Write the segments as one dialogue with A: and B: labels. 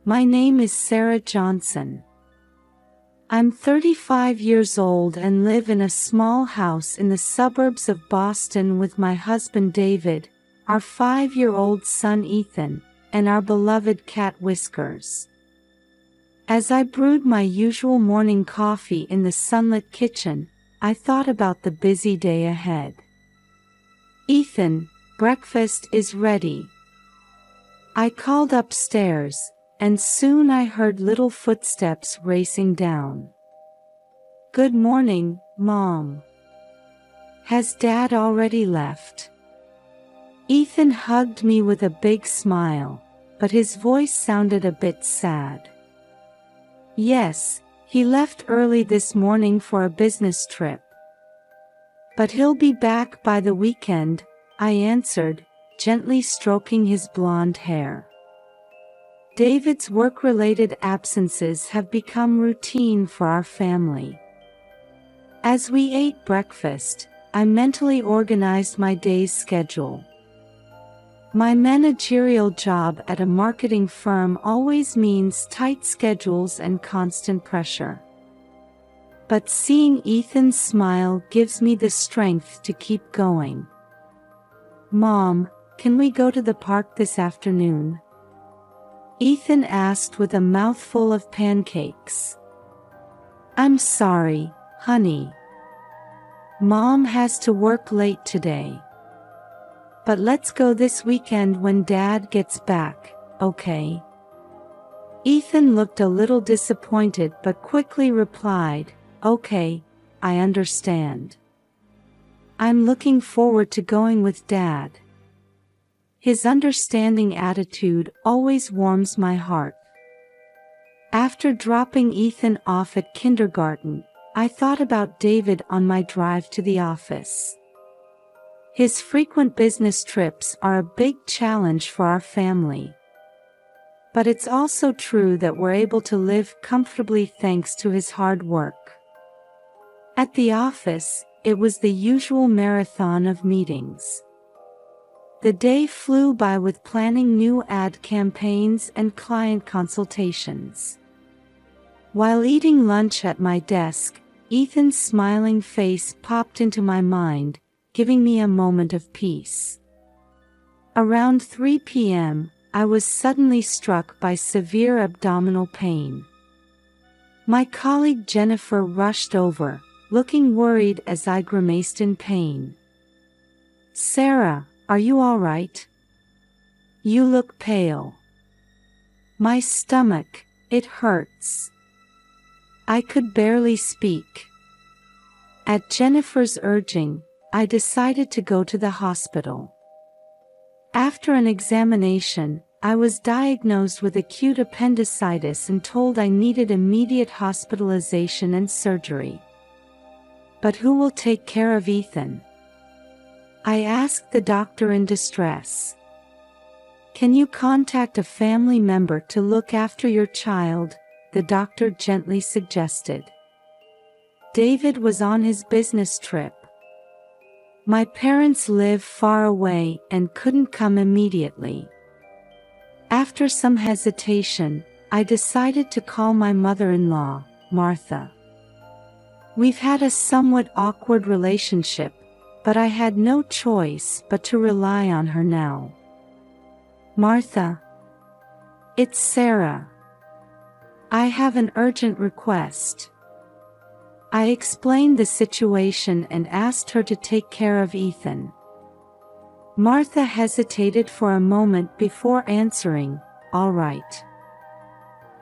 A: My name is Sarah Johnson. I'm 35 years old and live in a small house in the suburbs of Boston with my husband David, our 5-year-old son Ethan, and our beloved cat Whiskers. As I brewed my usual morning coffee in the sunlit kitchen, I thought about the busy day ahead. "Ethan, breakfast is ready." I called upstairs, and soon I heard little footsteps racing down. "Good morning, Mom. Has Dad already left?" Ethan hugged me with a big smile, but his voice sounded a bit sad. "Yes, he left early this morning for a business trip. But he'll be back by the weekend," I answered, gently stroking his blonde hair. David's work-related absences have become routine for our family. As we ate breakfast, I mentally organized my day's schedule. My managerial job at a marketing firm always means tight schedules and constant pressure. But seeing Ethan's smile gives me the strength to keep going. "Mom, can we go to the park this afternoon?" Ethan asked with a mouthful of pancakes. "I'm sorry, honey. Mom has to work late today. But let's go this weekend when Dad gets back, okay?" Ethan looked a little disappointed but quickly replied, "Okay, I understand. I'm looking forward to going with Dad." His understanding attitude always warms my heart. After dropping Ethan off at kindergarten, I thought about David on my drive to the office. His frequent business trips are a big challenge for our family. But it's also true that we're able to live comfortably thanks to his hard work. At the office, it was the usual marathon of meetings. The day flew by with planning new ad campaigns and client consultations. While eating lunch at my desk, Ethan's smiling face popped into my mind, giving me a moment of peace. Around 3 p.m., I was suddenly struck by severe abdominal pain. My colleague Jennifer rushed over, looking worried as I grimaced in pain. "Sarah, are you all right? You look pale." "My stomach, it hurts." I could barely speak. At Jennifer's urging, I decided to go to the hospital. After an examination, I was diagnosed with acute appendicitis and told I needed immediate hospitalization and surgery. But who will take care of Ethan? I asked the doctor in distress. "Can you contact a family member to look after your child?" the doctor gently suggested. David was on his business trip. My parents live far away and couldn't come immediately. After some hesitation, I decided to call my mother-in-law, Martha. We've had a somewhat awkward relationship, but I had no choice but to rely on her now. "Martha. It's Sarah. I have an urgent request." I explained the situation and asked her to take care of Ethan. Martha hesitated for a moment before answering, "All right.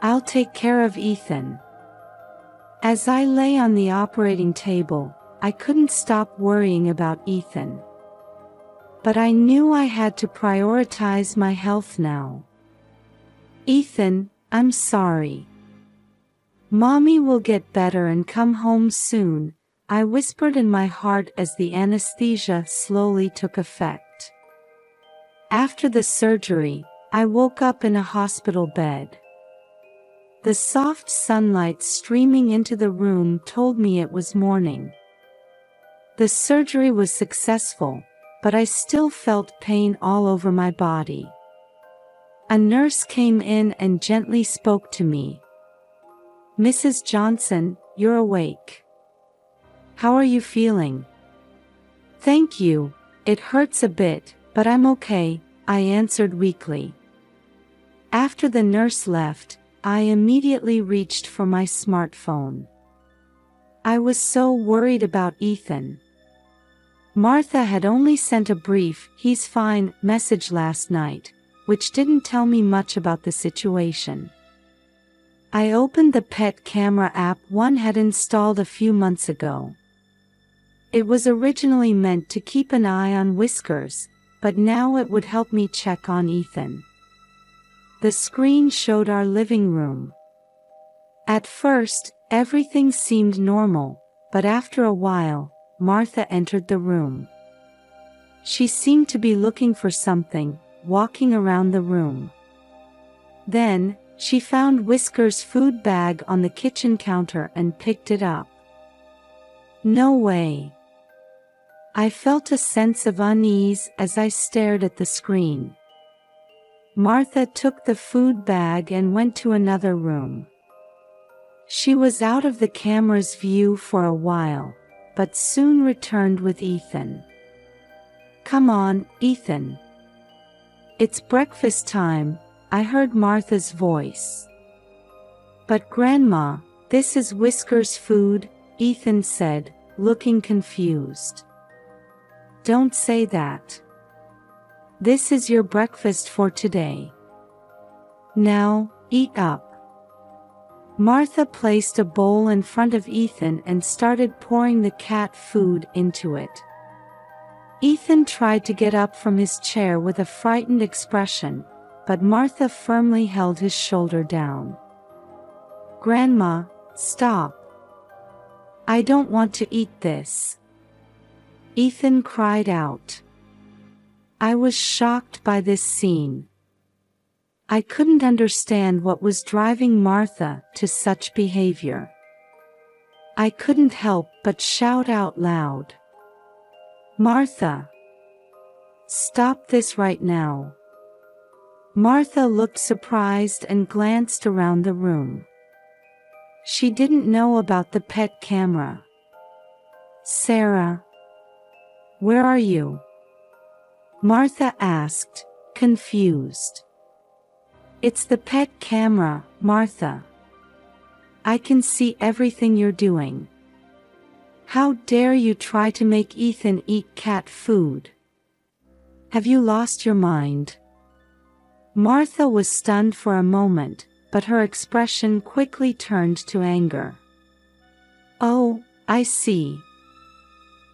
A: I'll take care of Ethan." As I lay on the operating table, I couldn't stop worrying about Ethan. But I knew I had to prioritize my health now. "Ethan, I'm sorry. Mommy will get better and come home soon," I whispered in my heart as the anesthesia slowly took effect. After the surgery, I woke up in a hospital bed. The soft sunlight streaming into the room told me it was morning. The surgery was successful, but I still felt pain all over my body. A nurse came in and gently spoke to me. "Mrs. Johnson, you're awake. How are you feeling?" "Thank you, it hurts a bit, but I'm okay," I answered weakly. After the nurse left, I immediately reached for my smartphone. I was so worried about Ethan. Martha had only sent a brief "he's fine" message last night, which didn't tell me much about the situation. I opened the pet camera app one had installed a few months ago. It was originally meant to keep an eye on Whiskers, but now it would help me check on Ethan. The screen showed our living room. At first, everything seemed normal, but after a while, Martha entered the room. She seemed to be looking for something, walking around the room. Then, she found Whisker's food bag on the kitchen counter and picked it up. No way. I felt a sense of unease as I stared at the screen. Martha took the food bag and went to another room. She was out of the camera's view for a while, but soon returned with Ethan. "Come on, Ethan. It's breakfast time," I heard Martha's voice. "But Grandma, this is Whisker's food," Ethan said, looking confused. "Don't say that. This is your breakfast for today. Now, eat up." Martha placed a bowl in front of Ethan and started pouring the cat food into it. Ethan tried to get up from his chair with a frightened expression, but Martha firmly held his shoulder down. "Grandma, stop. I don't want to eat this," Ethan cried out. I was shocked by this scene. I couldn't understand what was driving Martha to such behavior. I couldn't help but shout out loud, "Martha! Stop this right now!" Martha looked surprised and glanced around the room. She didn't know about the pet camera. "Sarah, where are you?" Martha asked, confused. "It's the pet camera, Martha. I can see everything you're doing. How dare you try to make Ethan eat cat food? Have you lost your mind?" Martha was stunned for a moment, but her expression quickly turned to anger. "Oh, I see.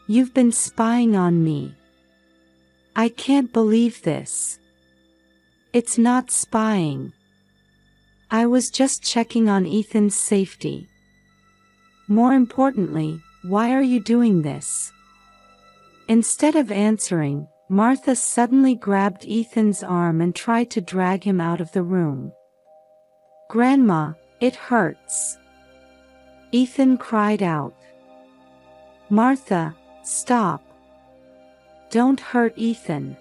A: You've been spying on me. I can't believe this. It's not spying. I was just checking on Ethan's safety. More importantly, why are you doing this?" Instead of answering, Martha suddenly grabbed Ethan's arm and tried to drag him out of the room. "Grandma, it hurts," Ethan cried out. "Martha, stop. Don't hurt Ethan,"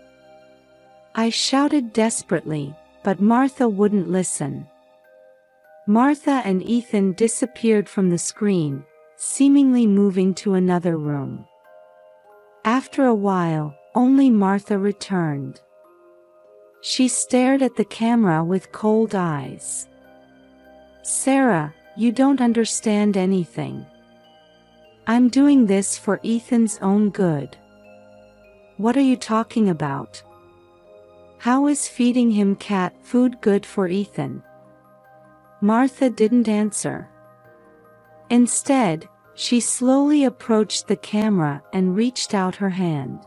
A: I shouted desperately, but Martha wouldn't listen. Martha and Ethan disappeared from the screen, seemingly moving to another room. After a while, only Martha returned. She stared at the camera with cold eyes. "Sarah, you don't understand anything. I'm doing this for Ethan's own good." "What are you talking about? How is feeding him cat food good for Ethan?" Martha didn't answer. Instead, she slowly approached the camera and reached out her hand.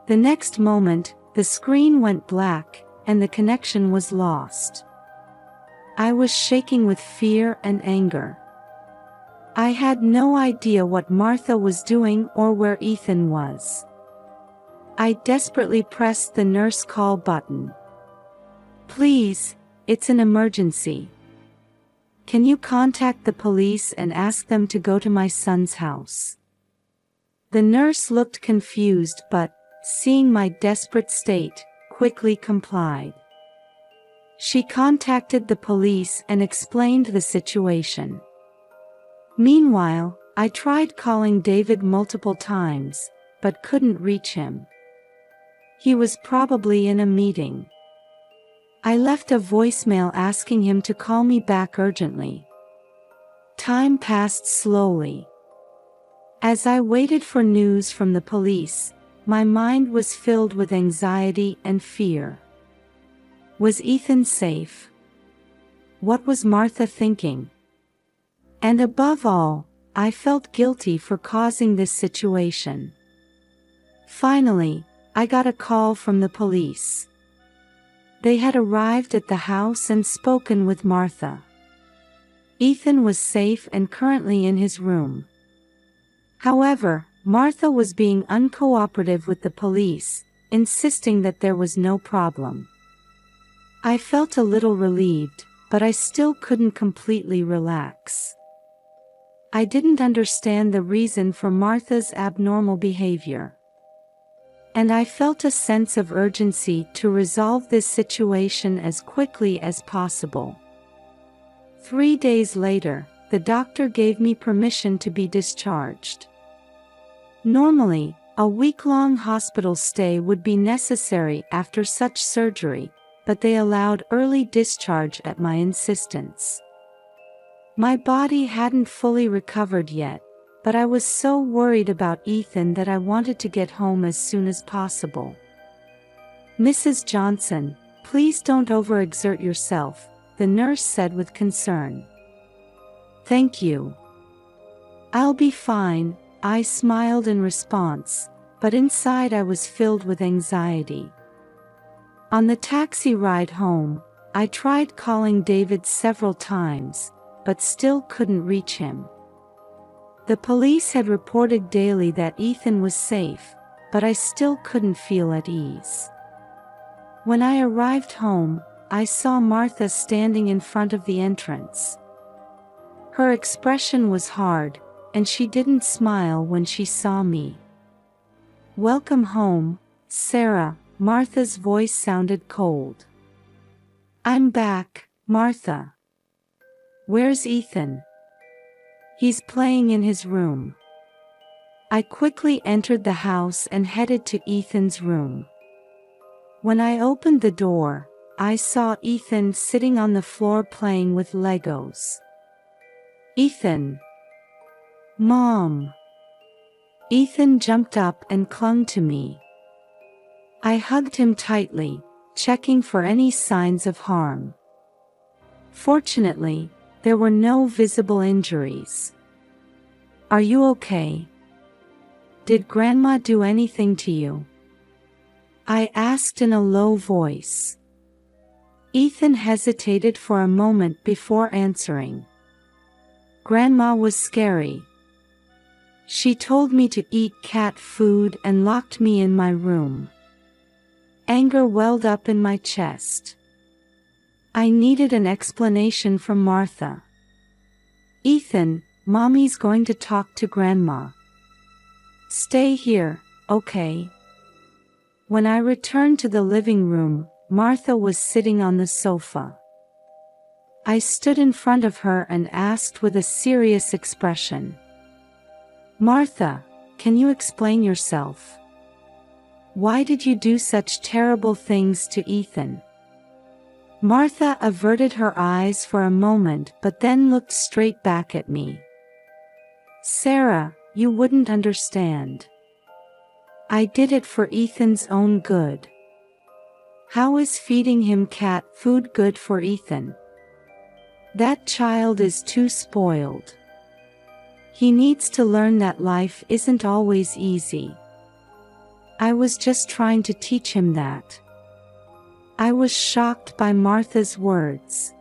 A: The next moment, the screen went black, and the connection was lost. I was shaking with fear and anger. I had no idea what Martha was doing or where Ethan was. I desperately pressed the nurse call button. "Please, it's an emergency. Can you contact the police and ask them to go to my son's house?" The nurse looked confused but, seeing my desperate state, quickly complied. She contacted the police and explained the situation. Meanwhile, I tried calling David multiple times, but couldn't reach him. He was probably in a meeting. I left a voicemail asking him to call me back urgently. Time passed slowly. As I waited for news from the police, my mind was filled with anxiety and fear. Was Ethan safe? What was Martha thinking? And above all, I felt guilty for causing this situation. Finally, I got a call from the police. They had arrived at the house and spoken with Martha. Ethan was safe and currently in his room. However, Martha was being uncooperative with the police, insisting that there was no problem. I felt a little relieved, but I still couldn't completely relax. I didn't understand the reason for Martha's abnormal behavior. And I felt a sense of urgency to resolve this situation as quickly as possible. 3 days later, the doctor gave me permission to be discharged. Normally, a week-long hospital stay would be necessary after such surgery, but they allowed early discharge at my insistence. My body hadn't fully recovered yet, but I was so worried about Ethan that I wanted to get home as soon as possible. "Mrs. Johnson, please don't overexert yourself," the nurse said with concern. "Thank you. I'll be fine," I smiled in response, but inside I was filled with anxiety. On the taxi ride home, I tried calling David several times, but still couldn't reach him. The police had reported daily that Ethan was safe, but I still couldn't feel at ease. When I arrived home, I saw Martha standing in front of the entrance. Her expression was hard, and she didn't smile when she saw me. "Welcome home, Sarah," Martha's voice sounded cold. "I'm back, Martha. Where's Ethan?" "He's playing in his room." I quickly entered the house and headed to Ethan's room. When I opened the door, I saw Ethan sitting on the floor playing with Legos. "Ethan! Mom!" Ethan jumped up and clung to me. I hugged him tightly, checking for any signs of harm. Fortunately, there were no visible injuries. "Are you okay? Did Grandma do anything to you?" I asked in a low voice. Ethan hesitated for a moment before answering. "Grandma was scary. She told me to eat cat food and locked me in my room." Anger welled up in my chest. I needed an explanation from Martha. "Ethan, Mommy's going to talk to Grandma. Stay here, okay?" When I returned to the living room, Martha was sitting on the sofa. I stood in front of her and asked with a serious expression, "Martha, can you explain yourself? Why did you do such terrible things to Ethan?" Martha averted her eyes for a moment but then looked straight back at me. "Sarah, you wouldn't understand. I did it for Ethan's own good." "How is feeding him cat food good for Ethan? That child is too spoiled. He needs to learn that life isn't always easy. I was just trying to teach him that." I was shocked by Martha's words.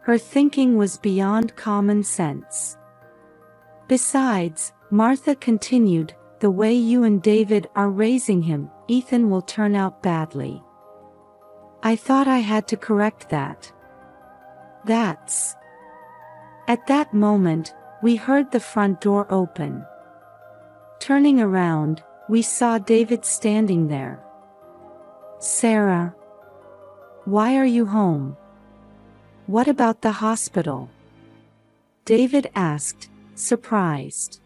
A: Her thinking was beyond common sense. "Besides," Martha continued, "the way you and David are raising him, Ethan will turn out badly." I thought I had to correct that. At that moment, we heard the front door open. Turning around, we saw David standing there. "Sarah, Why are you home? What about the hospital? David asked, surprised.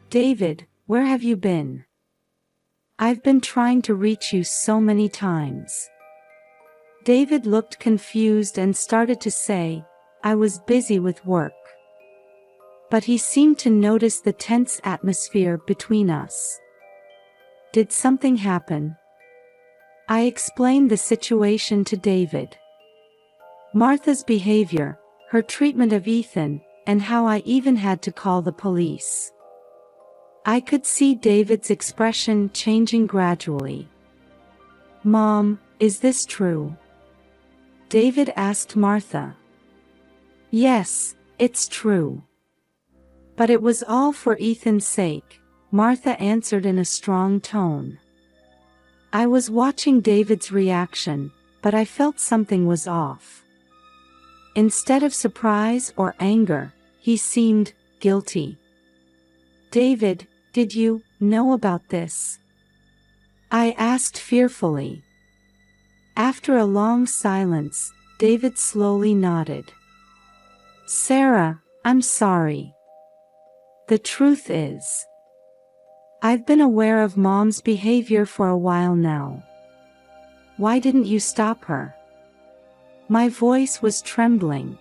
A: David, where have you been? I've been trying to reach you so many times. David looked confused and started to say, I was busy with work. But he seemed to notice the tense atmosphere between us. Did something happen? I explained the situation to David. Martha's behavior, her treatment of Ethan, and how I even had to call the police. I could see David's expression changing gradually. Mom, is this true? David asked Martha. Yes, it's true. But it was all for Ethan's sake, Martha answered in a strong tone. I was watching David's reaction, but I felt something was off. Instead of surprise or anger, he seemed guilty. David, did you know about this? I asked fearfully. After a long silence, David slowly nodded. Sarah, I'm sorry. The truth is, I've been aware of Mom's behavior for a while now. Why didn't you stop her? My voice was trembling.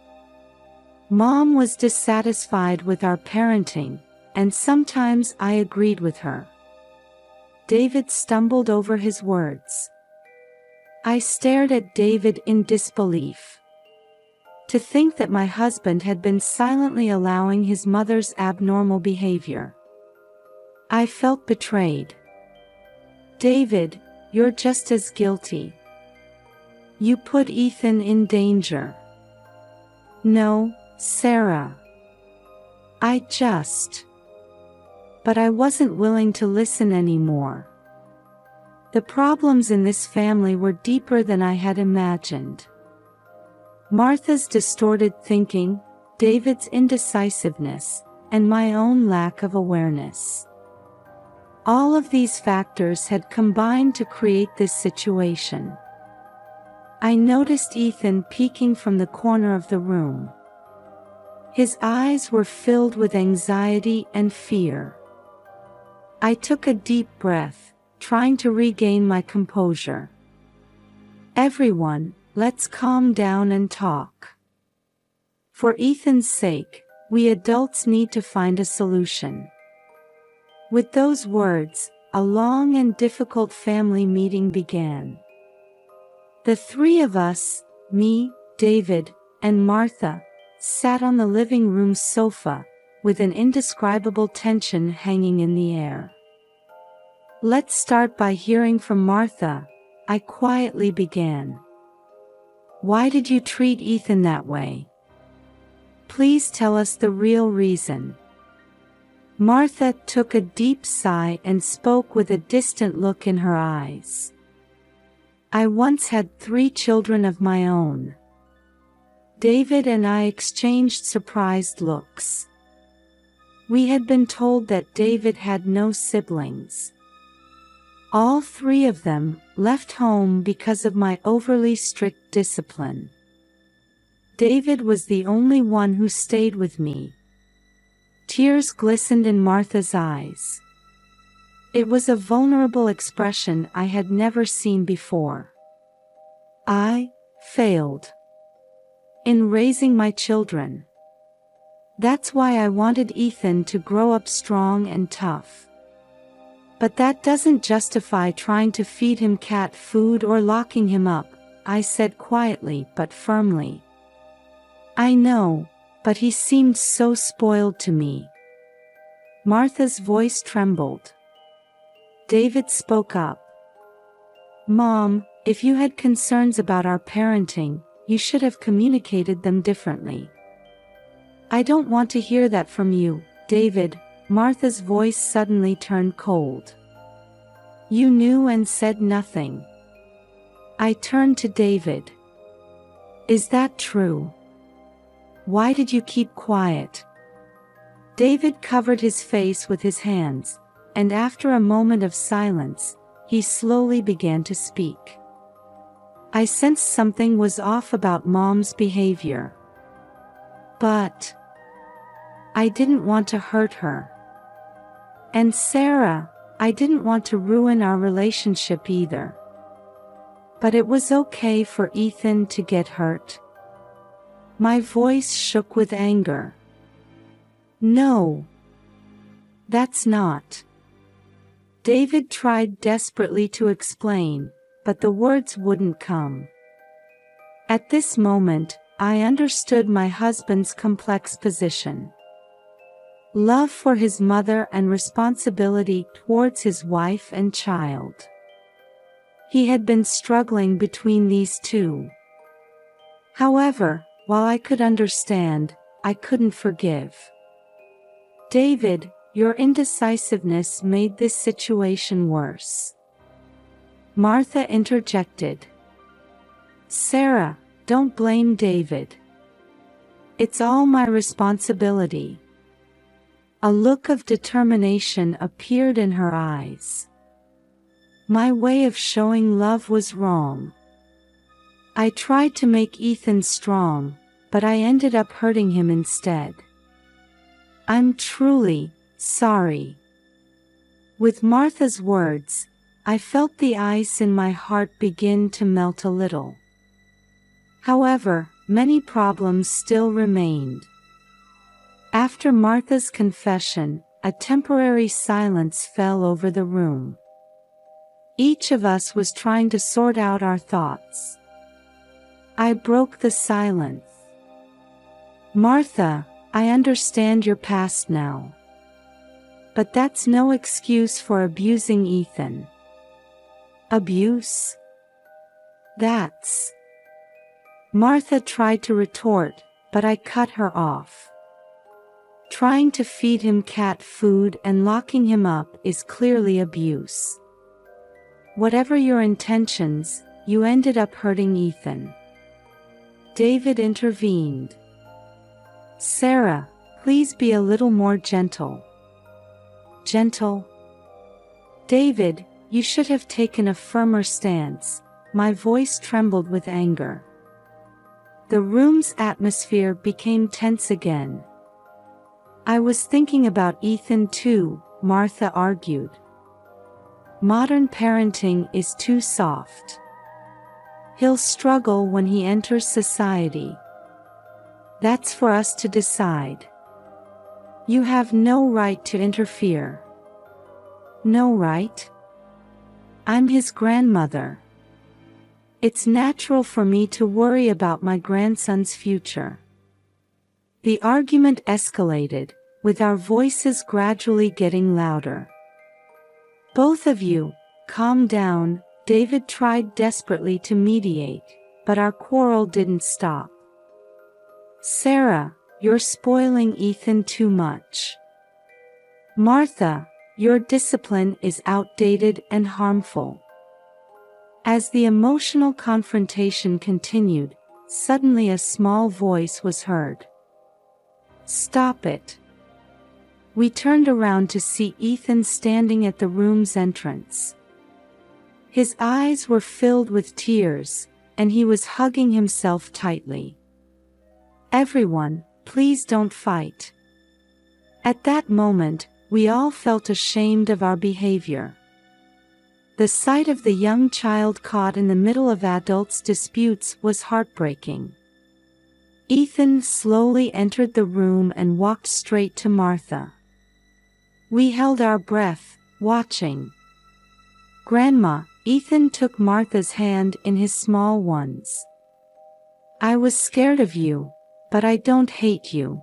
A: Mom was dissatisfied with our parenting, and sometimes I agreed with her. David stumbled over his words. I stared at David in disbelief. To think that my husband had been silently allowing his mother's abnormal behavior. I felt betrayed. David, you're just as guilty. You put Ethan in danger. No, Sarah. But I wasn't willing to listen anymore. The problems in this family were deeper than I had imagined. Martha's distorted thinking, David's indecisiveness, and my own lack of awareness. All of these factors had combined to create this situation. I noticed Ethan peeking from the corner of the room. His eyes were filled with anxiety and fear. I took a deep breath, trying to regain my composure. Everyone, let's calm down and talk. For Ethan's sake, we adults need to find a solution. With those words, a long and difficult family meeting began. The three of us, me, David, and Martha, sat on the living room sofa, with an indescribable tension hanging in the air. Let's start by hearing from Martha, I quietly began. Why did you treat Ethan that way? Please tell us the real reason. Martha took a deep sigh and spoke with a distant look in her eyes. I once had 3 children of my own. David and I exchanged surprised looks. We had been told that David had no siblings. All 3 of them left home because of my overly strict discipline. David was the only one who stayed with me. Tears glistened in Martha's eyes. It was a vulnerable expression I had never seen before. I failed in raising my children. That's why I wanted Ethan to grow up strong and tough. But that doesn't justify trying to feed him cat food or locking him up, I said quietly but firmly. I know, but he seemed so spoiled to me. Martha's voice trembled. David spoke up. Mom, if you had concerns about our parenting, you should have communicated them differently. I don't want to hear that from you, David. Martha's voice suddenly turned cold. You knew and said nothing. I turned to David. Is that true? Why did you keep quiet? David covered his face with his hands, and after a moment of silence, he slowly began to speak. I sensed something was off about Mom's behavior. But I didn't want to hurt her. And Sarah, I didn't want to ruin our relationship either. But it was okay for Ethan to get hurt. My voice shook with anger. No. That's not. David tried desperately to explain, but the words wouldn't come. At this moment, I understood my husband's complex position. Love for his mother and responsibility towards his wife and child. He had been struggling between these two. However, while I could understand, I couldn't forgive. David, your indecisiveness made this situation worse. Martha interjected. Sarah, don't blame David. It's all my responsibility. A look of determination appeared in her eyes. My way of showing love was wrong. I tried to make Ethan strong, but I ended up hurting him instead. I'm truly sorry. With Martha's words, I felt the ice in my heart begin to melt a little. However, many problems still remained. After Martha's confession, a temporary silence fell over the room. Each of us was trying to sort out our thoughts. I broke the silence. Martha, I understand your past now. But that's no excuse for abusing Ethan. Abuse? That's... Martha tried to retort, but I cut her off. Trying to feed him cat food and locking him up is clearly abuse. Whatever your intentions, you ended up hurting Ethan. David intervened. Sarah, please be a little more gentle. Gentle? David, you should have taken a firmer stance. My voice trembled with anger. The room's atmosphere became tense again. I was thinking about Ethan too, Martha argued. Modern parenting is too soft. He'll struggle when he enters society. That's for us to decide. You have no right to interfere. No right? I'm his grandmother. It's natural for me to worry about my grandson's future. The argument escalated, with our voices gradually getting louder. Both of you, calm down, David tried desperately to mediate, but our quarrel didn't stop. Sarah, you're spoiling Ethan too much. Martha, your discipline is outdated and harmful. As the emotional confrontation continued, suddenly a small voice was heard. Stop it. We turned around to see Ethan standing at the room's entrance. His eyes were filled with tears, and he was hugging himself tightly. Everyone, please don't fight. At that moment, we all felt ashamed of our behavior. The sight of the young child caught in the middle of adults' disputes was heartbreaking. Ethan slowly entered the room and walked straight to Martha. We held our breath, watching. Grandma, Ethan took Martha's hand in his small ones. I was scared of you, but I don't hate you.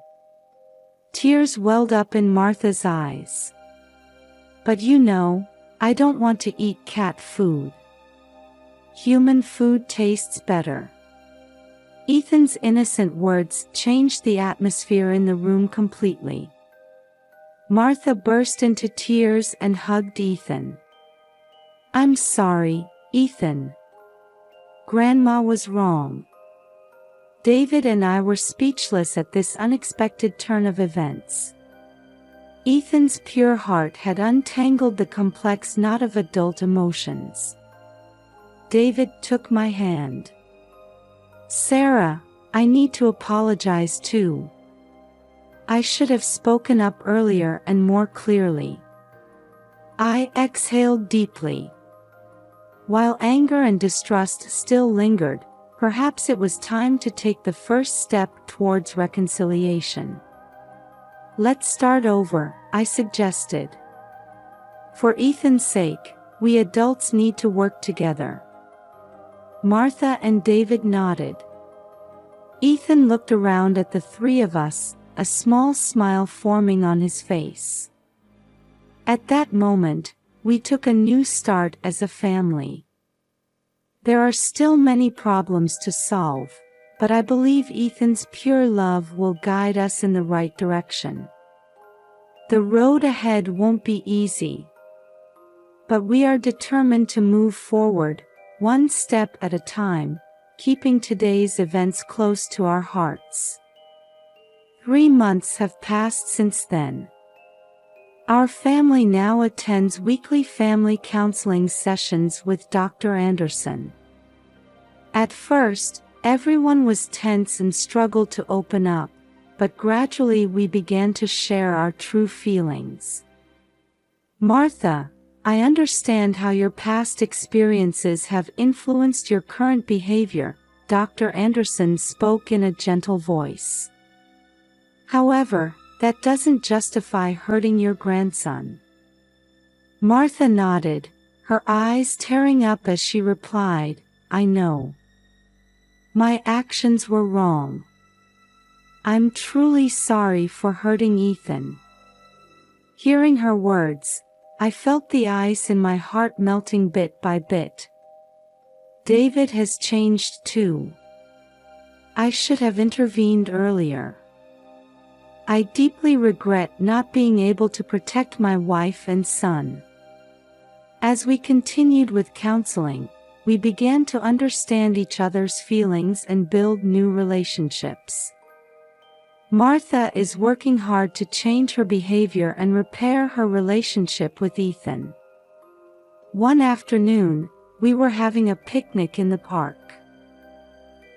A: Tears welled up in Martha's eyes. But you know, I don't want to eat cat food. Human food tastes better. Ethan's innocent words changed the atmosphere in the room completely. Martha burst into tears and hugged Ethan. I'm sorry, Ethan. Grandma was wrong. David and I were speechless at this unexpected turn of events. Ethan's pure heart had untangled the complex knot of adult emotions. David took my hand. "Sarah, I need to apologize too. I should have spoken up earlier and more clearly." I exhaled deeply. While anger and distrust still lingered, perhaps it was time to take the first step towards reconciliation. "Let's start over," I suggested. "For Ethan's sake, we adults need to work together." Martha and David nodded. Ethan looked around at the three of us, a small smile forming on his face. At that moment, we took a new start as a family. There are still many problems to solve, but I believe Ethan's pure love will guide us in the right direction. The road ahead won't be easy, but we are determined to move forward, one step at a time, keeping today's events close to our hearts. 3 months have passed since then. Our family now attends weekly family counseling sessions with Dr. Anderson. At first, everyone was tense and struggled to open up, but gradually we began to share our true feelings. "Martha, I understand how your past experiences have influenced your current behavior," Dr. Anderson spoke in a gentle voice. "However, that doesn't justify hurting your grandson." Martha nodded, her eyes tearing up as she replied, "I know. My actions were wrong. I'm truly sorry for hurting Ethan." Hearing her words, I felt the ice in my heart melting bit by bit. David has changed too. I should have intervened earlier. I deeply regret not being able to protect my wife and son. As we continued with counseling, we began to understand each other's feelings and build new relationships. Martha is working hard to change her behavior and repair her relationship with Ethan. One afternoon, we were having a picnic in the park.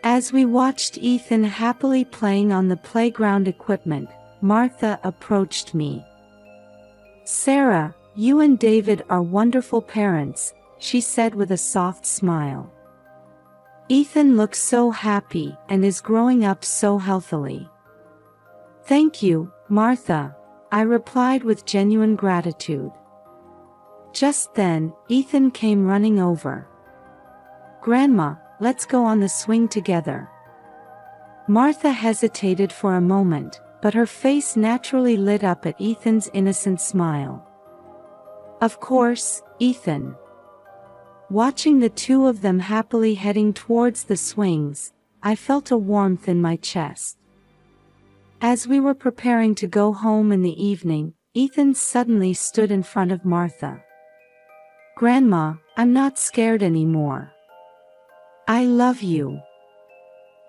A: As we watched Ethan happily playing on the playground equipment, Martha approached me. "Sarah, you and David are wonderful parents," she said with a soft smile. "Ethan looks so happy and is growing up so healthily." "Thank you, Martha," I replied with genuine gratitude. Just then, Ethan came running over. "Grandma, let's go on the swing together." Martha hesitated for a moment, but her face naturally lit up at Ethan's innocent smile. "Of course, Ethan." Watching the two of them happily heading towards the swings, I felt a warmth in my chest. As we were preparing to go home in the evening, Ethan suddenly stood in front of Martha. "Grandma, I'm not scared anymore. I love you."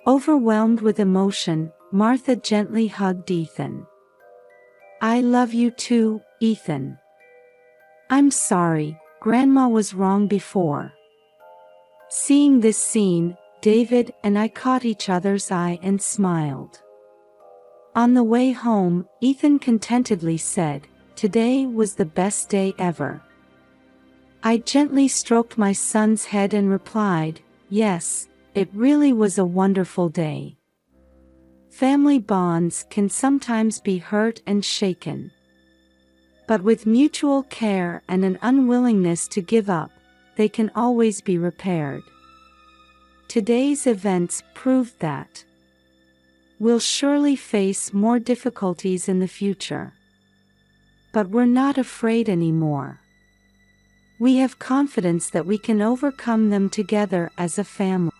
A: Overwhelmed with emotion, Martha gently hugged Ethan. "I love you too, Ethan. I'm sorry, Grandma was wrong before." Seeing this scene, David and I caught each other's eye and smiled. On the way home, Ethan contentedly said, "Today was the best day ever." I gently stroked my son's head and replied, "Yes, it really was a wonderful day." Family bonds can sometimes be hurt and shaken. But with mutual care and an unwillingness to give up, they can always be repaired. Today's events proved that. We'll surely face more difficulties in the future. But we're not afraid anymore. We have confidence that we can overcome them together as a family.